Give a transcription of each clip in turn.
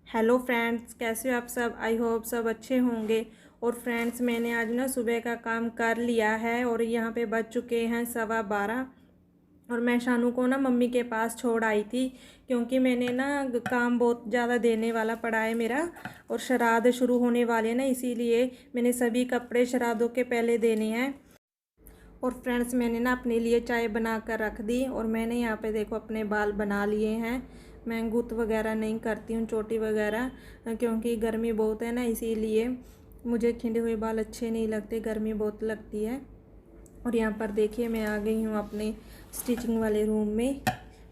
Hello friends, कैसे हो आप सब। आई होप सब अच्छे होंगे। और फ्रेंड्स, मैंने आज ना सुबह का काम कर लिया है और यहाँ पे बज चुके हैं 12:15। और मैं शानू को ना मम्मी के पास छोड़ आई थी, क्योंकि मैंने ना काम बहुत ज़्यादा देने वाला पड़ा है मेरा। और श्राद्ध शुरू होने वाले हैं ना, इसीलिए मैंने सभी कपड़े श्राद्धों के पहले देने हैं। और फ्रेंड्स, मैंने ना अपने लिए चाय बना कर रख दी और मैंने यहाँ पे देखो अपने बाल बना लिए हैं। मैं गुत वगैरह नहीं करती हूँ, चोटी वगैरह, क्योंकि गर्मी बहुत है ना, इसीलिए मुझे खिंडे हुए बाल अच्छे नहीं लगते, गर्मी बहुत लगती है। और यहाँ पर देखिए मैं आ गई हूँ अपने स्टिचिंग वाले रूम में।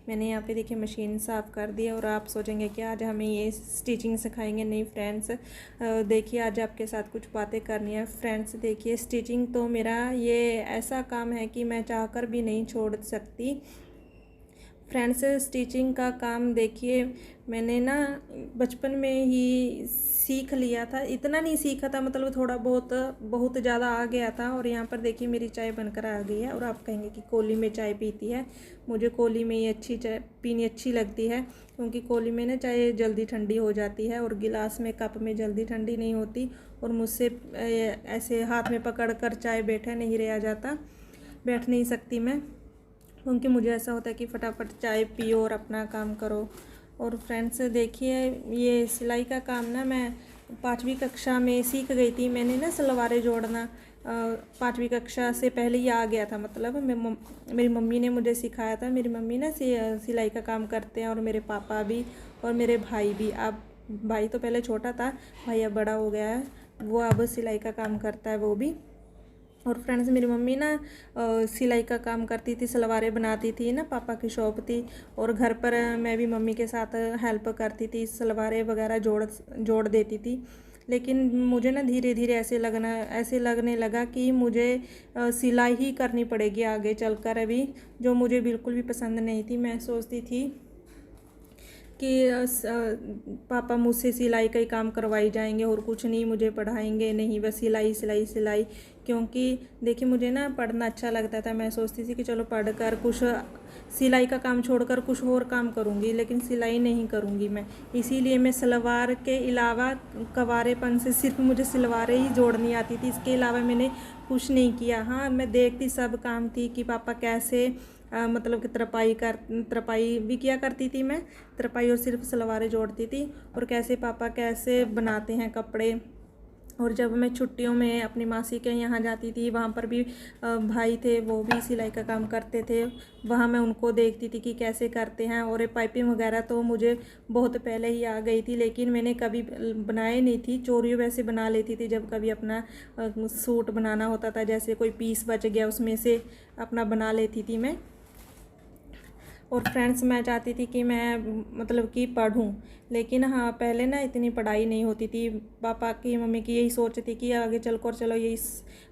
मैंने यहाँ पे देखिए मशीन साफ़ कर दी है। और आप सोचेंगे कि आज हमें ये स्टिचिंग सिखाएंगे, नहीं फ्रेंड्स, देखिए आज आपके साथ कुछ बातें करनी है। फ्रेंड्स देखिए, स्टिचिंग तो मेरा ये ऐसा काम है कि मैं चाहकर भी नहीं छोड़ सकती। फ्रेंड्स, स्टिचिंग का काम देखिए मैंने ना बचपन में ही सीख लिया था। इतना नहीं सीखा था, मतलब थोड़ा बहुत बहुत ज़्यादा आ गया था। और यहाँ पर देखिए मेरी चाय बनकर आ गई है। और आप कहेंगे कि कोली में चाय पीती है। मुझे कोली में ही अच्छी चाय पीनी अच्छी लगती है, क्योंकि कोली में ना चाय जल्दी ठंडी हो जाती है और गिलास में कप में जल्दी ठंडी नहीं होती। और मुझसे ऐसे हाथ में पकड़ कर चाय बैठा नहीं रहा जाता, बैठ नहीं सकती मैं, क्योंकि मुझे ऐसा होता है कि फटाफट चाय पियो और अपना काम करो। और फ्रेंड्स देखिए, ये सिलाई का काम ना मैं 5वीं कक्षा में सीख गई थी। मैंने ना सलवारें जोड़ना 5वीं कक्षा से पहले ही आ गया था। मतलब मेरी मम्मी ने मुझे सिखाया था। मेरी मम्मी ना सिलाई का काम करते हैं, और मेरे पापा भी और मेरे भाई भी। अब भाई तो पहले छोटा था, भाई अब बड़ा हो गया है, वो अब सिलाई का काम करता है वो भी। और फ्रेंड्स, मेरी मम्मी ना सिलाई का काम करती थी, सलवारें बनाती थी ना, पापा की शॉप थी। और घर पर मैं भी मम्मी के साथ हेल्प करती थी, सलवारें वगैरह जोड़ देती थी। लेकिन मुझे ना धीरे धीरे ऐसे लगने लगा कि मुझे सिलाई ही करनी पड़ेगी आगे चलकर अभी, जो मुझे बिल्कुल भी पसंद नहीं थी। मैं सोचती थी कि पापा मुझसे सिलाई का ही काम करवाई जाएंगे और कुछ नहीं मुझे पढ़ाएंगे, नहीं बस सिलाई सिलाई सिलाई। क्योंकि देखिए मुझे ना पढ़ना अच्छा लगता था। मैं सोचती थी कि चलो पढ़कर कुछ सिलाई का काम छोड़कर कुछ और काम करूँगी, लेकिन सिलाई नहीं करूँगी मैं। इसीलिए मैं सलवार के अलावा कवारेपन से सिर्फ मुझे सलवारें ही जोड़नी आती थी, इसके अलावा मैंने कुछ नहीं किया। हाँ, मैं देखती सब काम थी कि पापा कैसे मतलब कि तरपाई भी किया करती थी मैं, तरपाई, और सिर्फ सलवारें जोड़ती थी। और पापा कैसे बनाते हैं कपड़े। और जब मैं छुट्टियों में अपनी मासी के यहाँ जाती थी, वहाँ पर भी भाई थे, वो भी सिलाई का काम करते थे। वहाँ मैं उनको देखती थी कि कैसे करते हैं। और ये पाइपिंग वगैरह तो मुझे बहुत पहले ही आ गई थी, लेकिन मैंने कभी बनाए नहीं थी। चोरी वैसे बना लेती थी, जब कभी अपना सूट बनाना होता था, जैसे कोई पीस बच गया उसमें से अपना बना लेती थी मैं। और फ्रेंड्स, मैं चाहती थी कि मैं मतलब कि पढ़ूं, लेकिन हाँ पहले ना इतनी पढ़ाई नहीं होती थी। पापा की मम्मी की यही सोच थी कि आगे चलकर चलो यही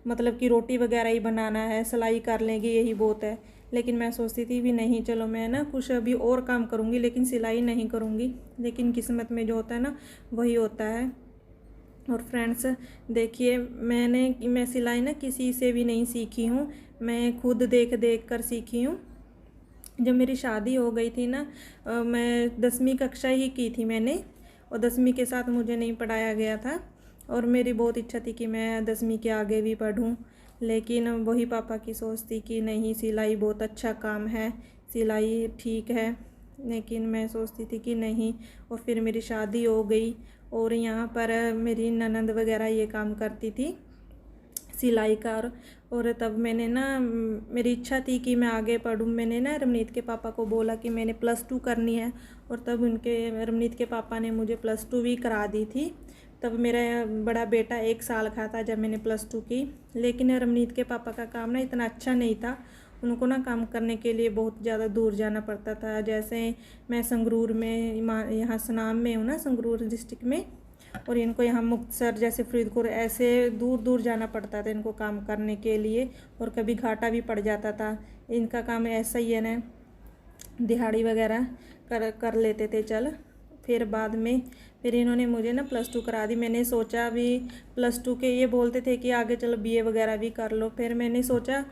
मतलब कि रोटी वगैरह ही बनाना है, सिलाई कर लेंगे यही बहुत है। लेकिन मैं सोचती थी भी नहीं, चलो मैं ना कुछ अभी और काम करूँगी, लेकिन सिलाई नहीं करूँगी। लेकिन किस्मत में जो होता है ना वही होता है। और फ्रेंड्स देखिए, मैं सिलाई ना किसी से भी नहीं सीखी हूँ, मैं खुद देख देख कर सीखी हूँ। जब मेरी शादी हो गई थी ना, मैं 10वीं कक्षा ही की थी मैंने, और 10वीं के साथ मुझे नहीं पढ़ाया गया था। और मेरी बहुत इच्छा थी कि मैं 10वीं के आगे भी पढूं, लेकिन वही पापा की सोच थी कि नहीं, सिलाई बहुत अच्छा काम है, सिलाई ठीक है। लेकिन मैं सोचती थी कि नहीं। और फिर मेरी शादी हो गई, और यहाँ पर मेरी ननंद वगैरह ये काम करती थी सिलाई का। और तब मैंने ना मेरी इच्छा थी कि मैं आगे पढूं। मैंने ना रमनीत के पापा को बोला कि मैंने +2 करनी है, और तब रमनीत के पापा ने मुझे +2 भी करा दी थी। तब मेरा बड़ा बेटा 1 साल का था जब मैंने +2 की। लेकिन रमनीत के पापा का काम ना इतना अच्छा नहीं था, उनको ना काम करने के लिए बहुत ज़्यादा दूर जाना पड़ता था। जैसे मैं संगरूर में, यहाँ सुनाम में हूँ ना, संगरूर डिस्ट्रिक्ट में, और इनको यहाँ मुक्तसर जैसे फरीदकोट ऐसे दूर दूर जाना पड़ता था इनको काम करने के लिए। और कभी घाटा भी पड़ जाता था। इनका काम ऐसा ही है ना, दिहाड़ी वगैरह कर लेते थे चल। फिर बाद में फिर इन्होंने मुझे ना +2 करा दी। मैंने सोचा भी +2 के ये बोलते थे कि आगे चलो BA वगैरह भी कर लो। फिर मैंने सोचा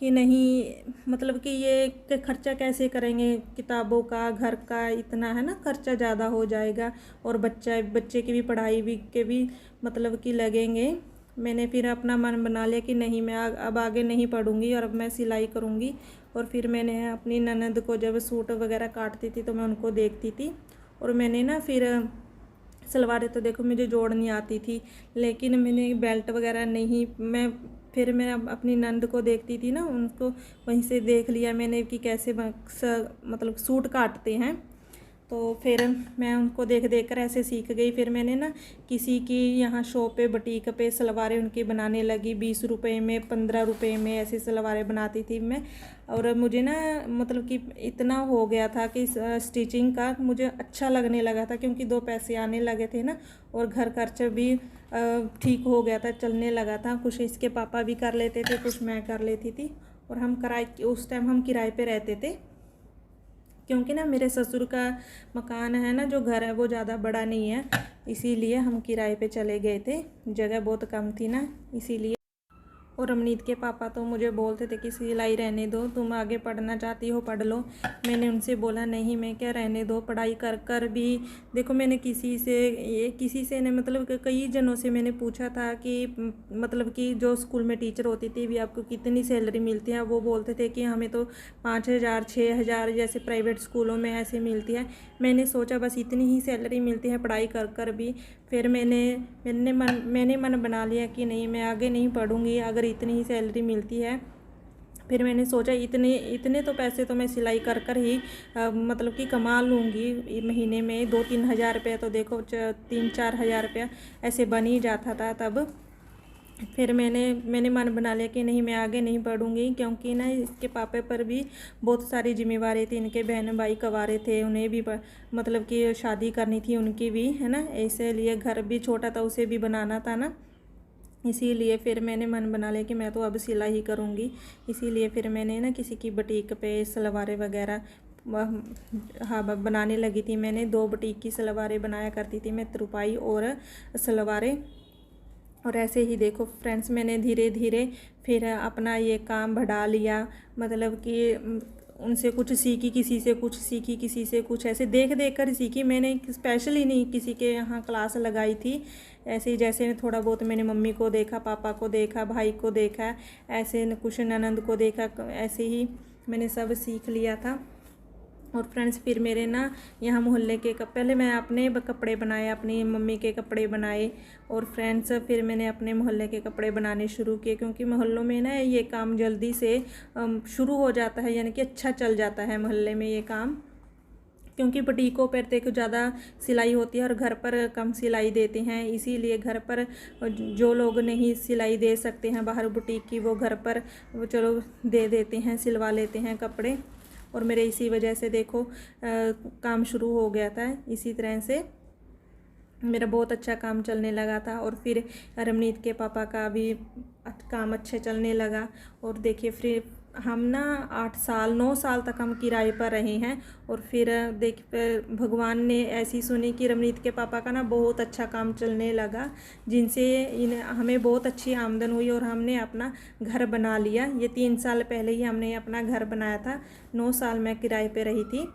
कि नहीं मतलब कि ये खर्चा कैसे करेंगे, किताबों का, घर का, इतना है ना खर्चा ज़्यादा हो जाएगा और बच्चे की भी पढ़ाई भी के भी मतलब कि लगेंगे। मैंने फिर अपना मन बना लिया कि नहीं, मैं अब आगे नहीं पढ़ूँगी और अब मैं सिलाई करूँगी। और फिर मैंने अपनी ननद को जब सूट वगैरह काटती थी तो मैं उनको देखती थी, और मैंने ना फिर सलवारें तो देखो मुझे जोड़नी आती थी, लेकिन मैंने बेल्ट वगैरह नहीं, फिर मैं अपनी नंद को देखती थी ना, उनको वहीं से देख लिया मैंने कि कैसे मतलब सूट काटते हैं। तो फिर मैं उनको देख देख कर ऐसे सीख गई। फिर मैंने ना किसी की यहाँ शॉप पे, बुटीक पे सलवारें उनकी बनाने लगी। 20 रुपये में, 15 रुपये में ऐसी सलवारें बनाती थी मैं। और मुझे ना मतलब कि इतना हो गया था कि स्टिचिंग का मुझे अच्छा लगने लगा था, क्योंकि 2 पैसे आने लगे थे ना, और घर खर्च भी ठीक हो गया था, चलने लगा था। कुछ इसके पापा भी कर लेते थे, कुछ मैं कर लेती थी। और हम उस टाइम हम किराए पे रहते थे, क्योंकि ना मेरे ससुर का मकान है ना, जो घर है वो ज़्यादा बड़ा नहीं है, इसीलिए हम किराए पे चले गए थे। जगह बहुत कम थी ना, इसीलिए। और रमनीत के पापा तो मुझे बोलते थे कि सिलाई रहने दो, तुम आगे पढ़ना चाहती हो पढ़ लो। मैंने उनसे बोला नहीं, मैं क्या रहने दो, पढ़ाई कर कर भी देखो। मैंने किसी से ने मतलब कई जनों से मैंने पूछा था कि मतलब कि जो स्कूल में टीचर होती थी भी आपको कितनी सैलरी मिलती है। वो बोलते थे कि हमें तो 5,000 6,000 जैसे प्राइवेट स्कूलों में ऐसे मिलती है। मैंने सोचा बस इतनी ही सैलरी मिलती है पढ़ाई कर कर भी। फिर मैंने मन बना लिया कि नहीं, मैं आगे नहीं पढ़ूँगी अगर इतनी ही सैलरी मिलती है। फिर मैंने सोचा इतने तो पैसे तो मैं सिलाई कर कर ही मतलब कि कमा लूँगी महीने में। 2-3 हज़ार रुपया तो देखो 3-4 हज़ार रुपया ऐसे बन ही जाता था तब। फिर मैंने मन बना लिया कि नहीं, मैं आगे नहीं पढ़ूँगी, क्योंकि ना इसके पापा पर भी बहुत सारी जिम्मेवारी थी। इनके बहन भाई कवारे थे, उन्हें भी मतलब कि शादी करनी थी उनकी भी, है ना। इसलिए घर भी छोटा था, उसे भी बनाना था ना, इसीलिए फिर मैंने मन बना लिया कि मैं तो अब सिलाई ही करूँगी। इसीलिए फिर मैंने ना किसी की बुटीक पे सलवारें वगैरह हाँ बनाने लगी थी। मैंने 2 बुटीक की सलवारें बनाया करती थी मैं, तुरपाई और सलवारें। और ऐसे ही देखो फ्रेंड्स, मैंने धीरे धीरे फिर अपना ये काम बढ़ा लिया। मतलब कि उनसे कुछ सीखी, किसी से कुछ सीखी, किसी से कुछ, ऐसे देख देख कर सीखी। मैंने स्पेशली नहीं किसी के यहाँ क्लास लगाई थी। ऐसे ही जैसे थोड़ा बहुत मैंने मम्मी को देखा, पापा को देखा, भाई को देखा, ऐसे कुछ ननंद को देखा, ऐसे ही मैंने सब सीख लिया था। और फ्रेंड्स फिर मेरे ना यहाँ मोहल्ले के पहले मैं अपने कपड़े बनाए, अपनी मम्मी के कपड़े बनाए। और फ्रेंड्स फिर मैंने अपने मोहल्ले के कपड़े बनाने शुरू किए, क्योंकि मोहल्लों में ना ये काम जल्दी से शुरू हो जाता है, यानी कि अच्छा चल जाता है मोहल्ले में ये काम। क्योंकि बुटीकों पर देखो ज़्यादा सिलाई होती है और घर पर कम सिलाई देते हैं, इसीलिए घर पर जो लोग नहीं सिलाई दे सकते हैं बाहर बुटीक की, वो घर पर वो चलो दे देते हैं, सिलवा लेते हैं कपड़े। और मेरे इसी वजह से देखो काम शुरू हो गया था। इसी तरह से मेरा बहुत अच्छा काम चलने लगा था। और फिर रमनीत के पापा का भी काम अच्छे चलने लगा। और देखिए फिर हम ना 9 साल तक हम किराए पर रहे हैं। और फिर भगवान ने ऐसी सुनी कि रमनीत के पापा का ना बहुत अच्छा काम चलने लगा, जिनसे हमें बहुत अच्छी आमदन हुई और हमने अपना घर बना लिया। ये 3 साल पहले ही हमने अपना घर बनाया था। 9 साल मैं किराए पे रही थी।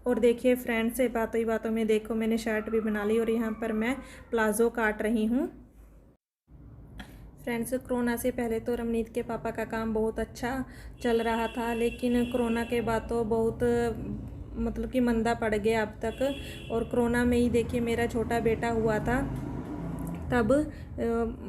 और देखिए फ्रेंड से बातों ही बातों में देखो मैंने शर्ट भी बना ली, और यहाँ पर मैं प्लाज़ो काट रही हूँ। फ्रेंड्स कोरोना से पहले तो रमनीत के पापा का काम बहुत अच्छा चल रहा था, लेकिन कोरोना के बाद तो बहुत मतलब कि मंदा पड़ गया अब तक। और कोरोना में ही देखिए मेरा छोटा बेटा हुआ था। तब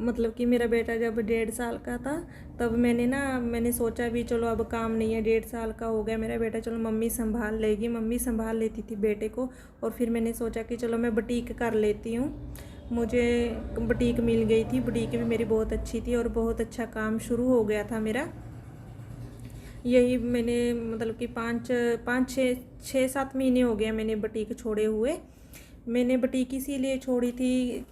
मतलब कि मेरा बेटा जब 1.5 साल का था, तब मैंने सोचा भी चलो अब काम नहीं है, 1.5 साल का हो गया मेरा बेटा, चलो मम्मी संभाल लेगी। मम्मी संभाल लेती थी बेटे को। और फिर मैंने सोचा कि चलो मैं बुटीक कर लेती हूँ। मुझे बुटीक मिल गई थी, बुटीक भी मेरी बहुत अच्छी थी और बहुत अच्छा काम शुरू हो गया था मेरा। यही मैंने मतलब कि 5-6-7 महीने हो गए मैंने बुटीक छोड़े हुए। मैंने बुटीक इसीलिए छोड़ी थी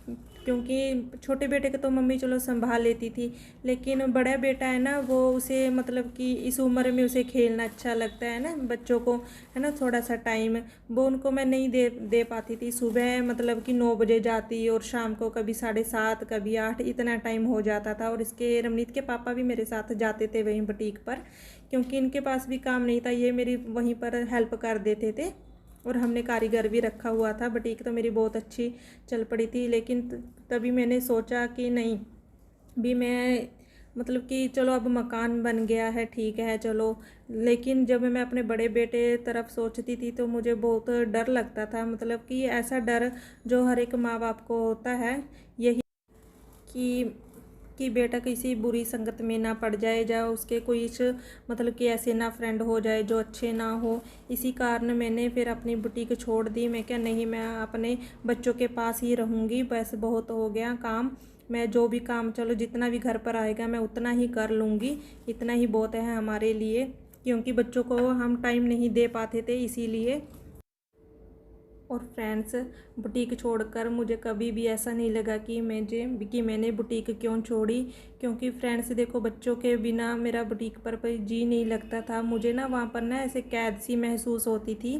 क्योंकि छोटे बेटे को तो मम्मी चलो संभाल लेती थी, लेकिन बड़ा बेटा है ना, वो उसे मतलब कि इस उम्र में उसे खेलना अच्छा लगता है ना, बच्चों को है ना थोड़ा सा टाइम, वो उनको मैं नहीं दे पाती थी। सुबह मतलब कि 9 बजे जाती और शाम को कभी 7:30 कभी 8 इतना टाइम हो जाता था। और इसके रमनीत के पापा भी मेरे साथ जाते थे वहीं बुटीक पर, क्योंकि इनके पास भी काम नहीं था, ये मेरी वहीं पर हेल्प कर देते थे। और हमने कारीगर भी रखा हुआ था। बुटीक तो मेरी बहुत अच्छी चल पड़ी थी, लेकिन तभी मैंने सोचा कि नहीं, भी मैं मतलब कि चलो अब मकान बन गया है, ठीक है चलो। लेकिन जब मैं अपने बड़े बेटे तरफ सोचती थी तो मुझे बहुत डर लगता था, मतलब कि ऐसा डर जो हर एक माँ बाप को होता है, यही कि बेटा किसी बुरी संगत में ना पड़ जाए, या उसके कोई मतलब कि ऐसे ना फ्रेंड हो जाए जो अच्छे ना हो। इसी कारण मैंने फिर अपनी बुटीक छोड़ दी। मैं क्या नहीं, मैं अपने बच्चों के पास ही रहूँगी, बस बहुत हो गया काम। मैं जो भी काम चलो जितना भी घर पर आएगा मैं उतना ही कर लूँगी, इतना ही बहुत है हमारे लिए, क्योंकि बच्चों को हम टाइम नहीं दे पाते थे इसीलिए। और फ्रेंड्स, बुटीक छोड़कर मुझे कभी भी ऐसा नहीं लगा कि मैंने बुटीक क्यों छोड़ी, क्योंकि फ्रेंड्स देखो, बच्चों के बिना मेरा बुटीक पर जी नहीं लगता था। मुझे ना वहाँ पर ना ऐसे कैद सी महसूस होती थी,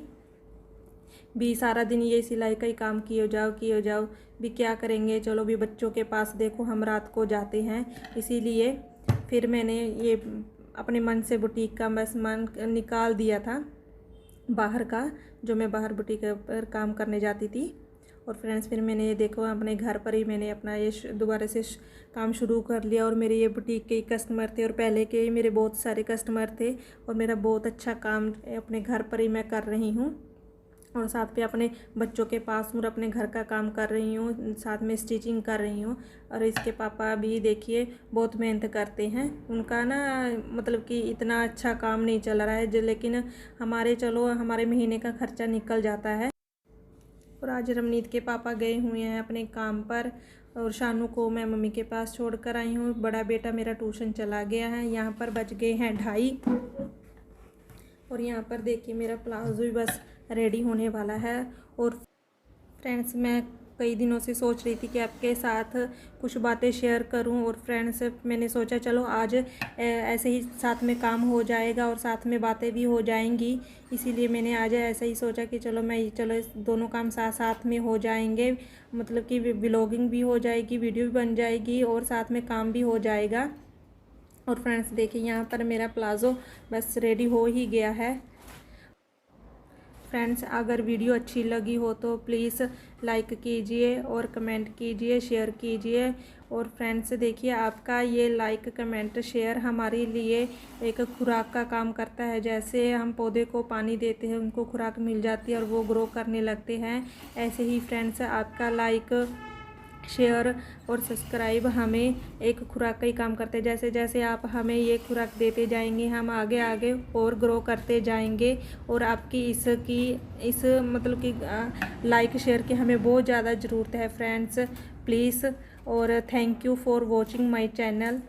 भी सारा दिन ये सिलाई का ही काम किए जाओ, भी क्या करेंगे, चलो भी बच्चों के पास देखो हम रात को जाते हैं। इसीलिए फिर मैंने ये अपने मन से बुटीक का बस मन निकाल दिया था बाहर का, जो मैं बाहर बुटीक पर काम करने जाती थी। और फ्रेंड्स, फिर मैंने ये देखो अपने घर पर ही मैंने अपना ये दोबारा से काम शुरू कर लिया। और मेरे ये बुटीक के कस्टमर थे, और पहले के ही मेरे बहुत सारे कस्टमर थे, और मेरा बहुत अच्छा काम अपने घर पर ही मैं कर रही हूँ। और साथ पे अपने बच्चों के पास हूँ, अपने घर का काम कर रही हूँ, साथ में स्टिचिंग कर रही हूँ। और इसके पापा भी देखिए बहुत मेहनत करते हैं, उनका ना मतलब कि इतना अच्छा काम नहीं चल रहा है लेकिन हमारे महीने का खर्चा निकल जाता है। और आज रमनीत के पापा गए हुए हैं अपने काम पर, और शानू को मैं मम्मी के पास छोड़ कर आई हूँ। बड़ा बेटा मेरा ट्यूशन चला गया है। यहाँ पर बज गए हैं 2:30, और यहाँ पर देखिए मेरा प्लाजो भी बस रेडी होने वाला है। और फ्रेंड्स, मैं कई दिनों से सोच रही थी कि आपके साथ कुछ बातें शेयर करूं, और फ्रेंड्स मैंने सोचा चलो आज ऐसे ही साथ में काम हो जाएगा और साथ में बातें भी हो जाएंगी। इसीलिए मैंने आज ऐसा ही सोचा कि चलो इस दोनों काम साथ साथ में हो जाएंगे, मतलब कि व्लॉगिंग भी हो जाएगी, वीडियो भी बन जाएगी, और साथ में काम भी हो जाएगा। और फ्रेंड्स देखिए यहाँ पर मेरा प्लाज़ो बस रेडी हो ही गया है। फ्रेंड्स, अगर वीडियो अच्छी लगी हो तो प्लीज़ लाइक कीजिए और कमेंट कीजिए, शेयर कीजिए। और फ्रेंड्स देखिए, आपका ये लाइक कमेंट शेयर हमारे लिए एक खुराक का काम करता है। जैसे हम पौधे को पानी देते हैं, उनको खुराक मिल जाती है और वो ग्रो करने लगते हैं, ऐसे ही फ्रेंड्स आपका लाइक, शेयर और सब्सक्राइब हमें एक खुराक का ही काम करते हैं। जैसे जैसे आप हमें ये खुराक देते जाएंगे, हम आगे आगे और ग्रो करते जाएंगे। और आपकी इस मतलब कि लाइक शेयर की हमें बहुत ज़्यादा ज़रूरत है फ्रेंड्स, प्लीज़। और thank you for watching my channel.